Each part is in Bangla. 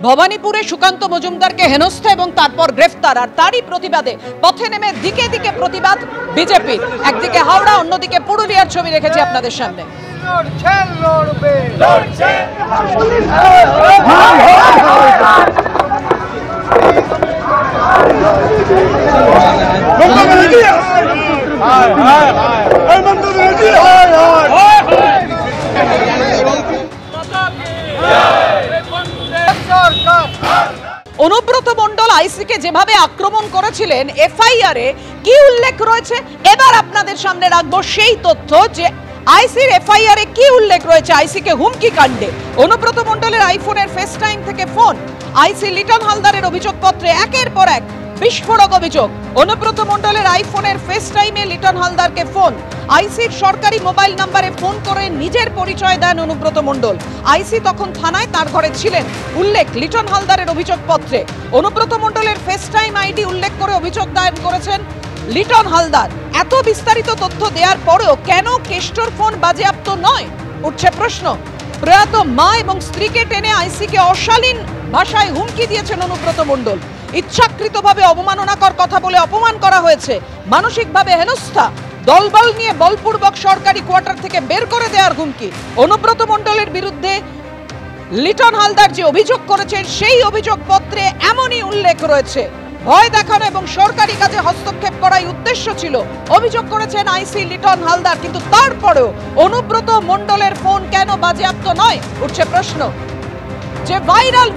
ভবানীপুরে সুকান্ত মজুমদারকে হেনস্থা এবং তারপর গ্রেফতার, আর তারই প্রতিবাদে পথে নেমে দিকে দিকে প্রতিবাদ বিজেপির। একদিকে হাওড়া, অন্যদিকে পুরুলিয়ার ছবি রেখেছি আপনাদের সামনে। অনুব্রত মণ্ডল আইসিকে যেভাবে আক্রমণ করেছিলেন, এফআইআরে কি উল্লেখ রয়েছে এবার আপনাদের সামনে রাখবো সেই তথ্য যে আইসির এফআইআরে কি উল্লেখ রয়েছে আইসিকে হুমকি কাণ্ডে। অনুব্রত মণ্ডলের আইফোনের ফেস টাইম থেকে ফোন, আইসি লিটন হালদারের অভিযোগপত্রে একের পর এক বিস্ফোরক অভিযোগ। অনুব্রত মণ্ডলের আইফোনের ফেস টাইমে লিটন হালদারকে ফোন, আইসির সরকারি মোবাইল নম্বরে ফোন করে নিজের পরিচয় দেন অনুব্রত মণ্ডল। আইসি তখন থানায় তার ঘরে ছিলেন, উল্লেখ লিটন হালদারের অভিযোগপত্রে। অনুব্রত মণ্ডলের ফেস টাইম আইডি উল্লেখ করে অভিযোগ দায়ের করেছেন লিটন হালদার। এত বিস্তারিত তথ্য দেওয়ার পরেও কেন কেষ্টর ফোন বাজেয়াপ্ত নয়, উঠছে প্রশ্ন। প্রয়াত মা এবং স্ত্রীকে টেনে আইসিকে অশালীন ভাষায় হুমকি দিয়েছেন অনুব্রত মণ্ডল। ইচ্ছাকৃতভাবে অবমাননাকর কথা বলে অপমান করা হয়েছে, মানসিকভাবে হেনস্থা, দলবল নিয়ে বলপূর্বক সরকারি কোয়ার্টার থেকে বের করে দেওয়ার হুমকি। অনুব্রত মণ্ডলের বিরুদ্ধে লিটন হালদার যে অভিযোগ করেছেন সেই অভিযোগপত্রে এমনই উল্লেখ রয়েছে। ভয় দেখানো এবং সরকারি কাজে হস্তক্ষেপ করাই উদ্দেশ্য ছিল, অভিযোগ করেছেন আইসি লিটন হালদার। কিন্তু তারপরেও অনুব্রত মণ্ডলের ফোন কেন বাজেয়াপ্ত নয়, উঠছে প্রশ্ন। যে ভাইরাল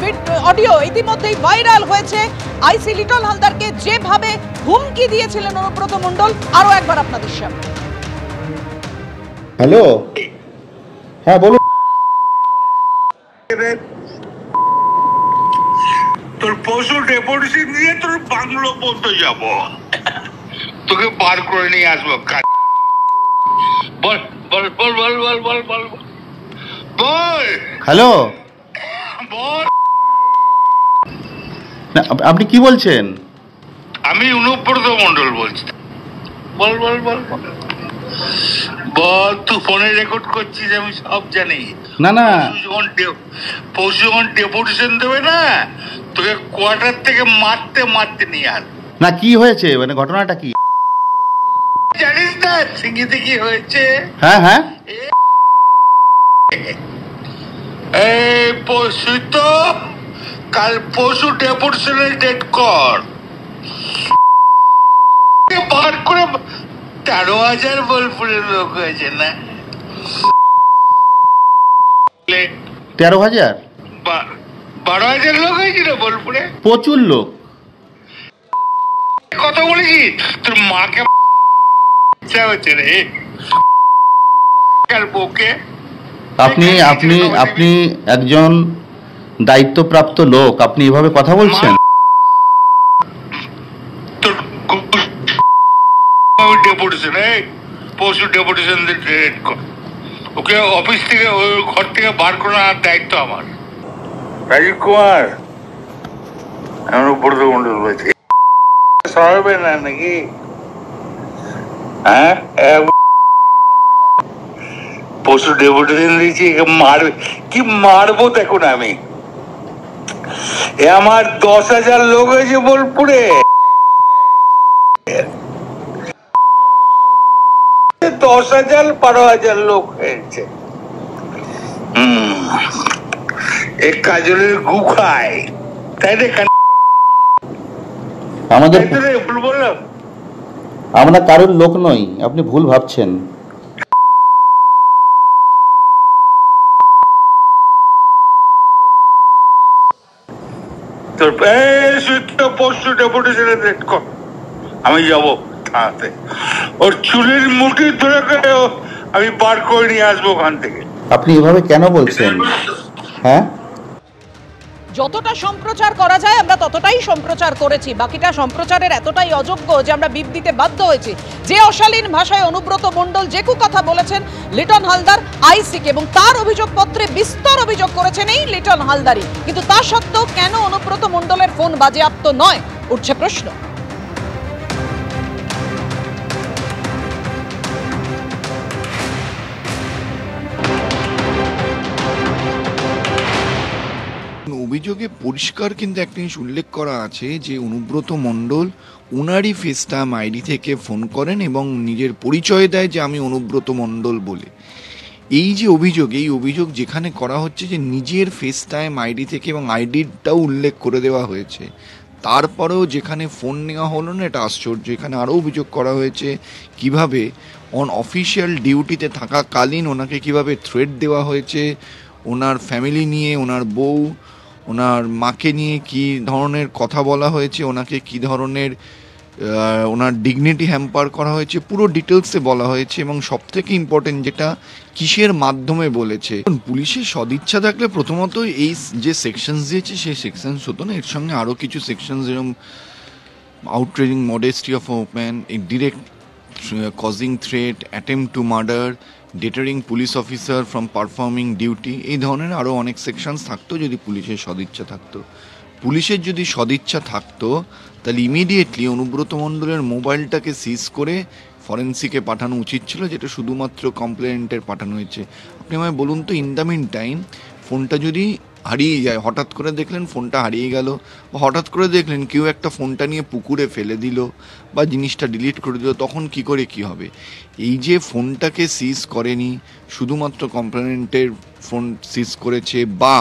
অডিও ইতিমধ্যেই ভাইরাল হয়েছে, আইসি লিটন হালদারকে যেভাবে হুমকি দিয়েছিলেন অনুব্রত মণ্ডল, আরো একবার আপনাদের সামনে। হ্যালো, হ্যাঁ বলুন। তোর পশু ডেপুটেশন দিয়ে তোর বাংলো পর্যন্ত যাব, তোকে বার করে নিয়ে আসবো। বল বল বল বল বল বল বল বল। হ্যালো, বল। আপনি কি বলছেন? আমি অনুব্রত মণ্ডল বলছি। বল বল বল বল বল। তুই ফোনে রেকর্ড করছিস, আমি সব জানি। না না, পশু যখন ডেপুটেশন দেবে না, তোকে কোয়ার্টার থেকে মারতে মারতে নিয়ে আস। না কি হয়েছে, মানে ঘটনাটা কি জানিস না সিঙ্গিতে কি হয়েছে? হ্যাঁ হ্যাঁ, এই পশু তো কাল পশু ডেপুটেশনের ডেট কর, বার করে 13,000 বোলপুরের লোক হয়েছে না? 13,000 12,000 লোক হয়েছিল বোলপুরে, প্রচুর লোক। কথা বলেছি তোর মাকে হচ্ছে রে বউকে। আপনি আপনি আপনি একজন দায়িত্বপ্রাপ্ত লোক, আপনি এভাবে কথা বলছেন? তোর ডেপুটেশন, পশু ডেপুটেশন ওকে অফিস থেকে ওই ঘর থেকে বার করার দায়িত্ব আমার। রাজীব কুমার, আমার অনুব্রত মণ্ডল বলছি। সরাবে না নাকি? হ্যাঁ, পশু ডেপুটেশন দিয়েছি, মারবে কি মারবো দেখুন। আমি আমার 10,000 লোক হয়েছে বোলপুরে, 10,000 12,000 লোক হয়েছে। এক কাজলের গু খায়, তাই রে? আমাদের ভুল বললাম? আমরা কারোর লোক নই, আপনি ভুল ভাবছেন। তোর পশু ডেপুটেশনের ডেট কর, আমি যাবো থানাতে। ওর চুলের মুঠি ধরে আমি বার করে নিয়ে আসবো ওখান থেকে। আপনি এভাবে কেন বলছেন? হ্যাঁ, যতটা সম্প্রচার করা যায় আমরা ততটাই সম্প্রচার করেছি, বাকিটা সম্প্রচারের এতটাই অযোগ্য যে আমরা বিপ দিতে বাধ্য হয়েছি। যে অশালীন ভাষায় অনুব্রত মণ্ডল যেকু কথা বলেছেন লিটন হালদার আইসিকে, এবং তার অভিযোগপত্রে বিস্তর অভিযোগ করেছেন এই লিটন হালদারই, কিন্তু তা সত্ত্বেও কেন অনুব্রত মণ্ডলের ফোন বাজেয়াপ্ত নয়, উঠছে প্রশ্ন। অভিযোগে পরিষ্কার কিন্তু একটা জিনিস উল্লেখ করা আছে যে অনুব্রত মণ্ডল ওনারই ফেসটাইম আইডি থেকে ফোন করেন এবং নিজের পরিচয় দেয় যে আমি অনুব্রত মণ্ডল বলে। এই যে অভিযোগ, এই অভিযোগ যেখানে করা হচ্ছে যে নিজের ফেসটাইম আইডি থেকে এবং আইডিটাও উল্লেখ করে দেওয়া হয়েছে, তারপরেও যেখানে ফোন নেওয়া হলো না, এটা আশ্চর্য। এখানে আরও অভিযোগ করা হয়েছে কিভাবে অন অফিসিয়াল ডিউটিতে থাকাকালীন ওনাকে কিভাবে থ্রেট দেওয়া হয়েছে, ওনার ফ্যামিলি নিয়ে, ওনার বউ, ওনার মাকে নিয়ে কি ধরনের কথা বলা হয়েছে, ওনাকে কি ধরনের ওনার ডিগনিটি হ্যাম্পার করা হয়েছে, পুরো ডিটেলসে বলা হয়েছে। এবং সবথেকে ইম্পর্টেন্ট যেটা, কিসের মাধ্যমে বলেছে। পুলিশের সদিচ্ছা থাকলে প্রথমত এই যে সেকশনস দিয়েছে সেই সেকশনস হতো না, এর সঙ্গে আরও কিছু সেকশনস যেরকম outraging modesty of woman, direct causing threat, attempt to murder, deterring police officer from performing duty, এই ধরনের আরও অনেক সেকশনস থাকতো যদি পুলিশের সদিচ্ছা থাকতো। পুলিশের যদি সদিচ্ছা থাকতো তাহলে ইমিডিয়েটলি অনুব্রত মণ্ডলের মোবাইলটাকে সিজ করে ফরেন্সিকে পাঠানো উচিত ছিল, যেটা শুধুমাত্র কমপ্লেন্টের পাঠানো হয়েছে। আপনি আমায় বলুন তো, ইন দ্য মিন টাইম ফোনটা যদি হারিয়ে যায়, হঠাৎ করে দেখলেন ফোনটা হারিয়ে গেল, বা হঠাৎ করে দেখলেন কেউ একটা ফোনটা নিয়ে পুকুরে ফেলে দিল বা জিনিসটা ডিলিট করে দিল, তখন কি করে কি হবে? এই যে ফোনটাকে সিজ করেনি, শুধুমাত্র কমপ্লেন্টের ফোন সিজ করেছে, বা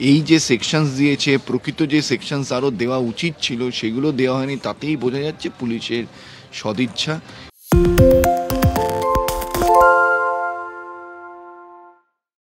এই যে সেকশনস দিয়েছে, প্রকৃত যে সেকশনস আরও দেওয়া উচিত ছিল সেগুলো দেওয়া হয়নি, তাতেই বোঝা যাচ্ছে পুলিশের সদিচ্ছা।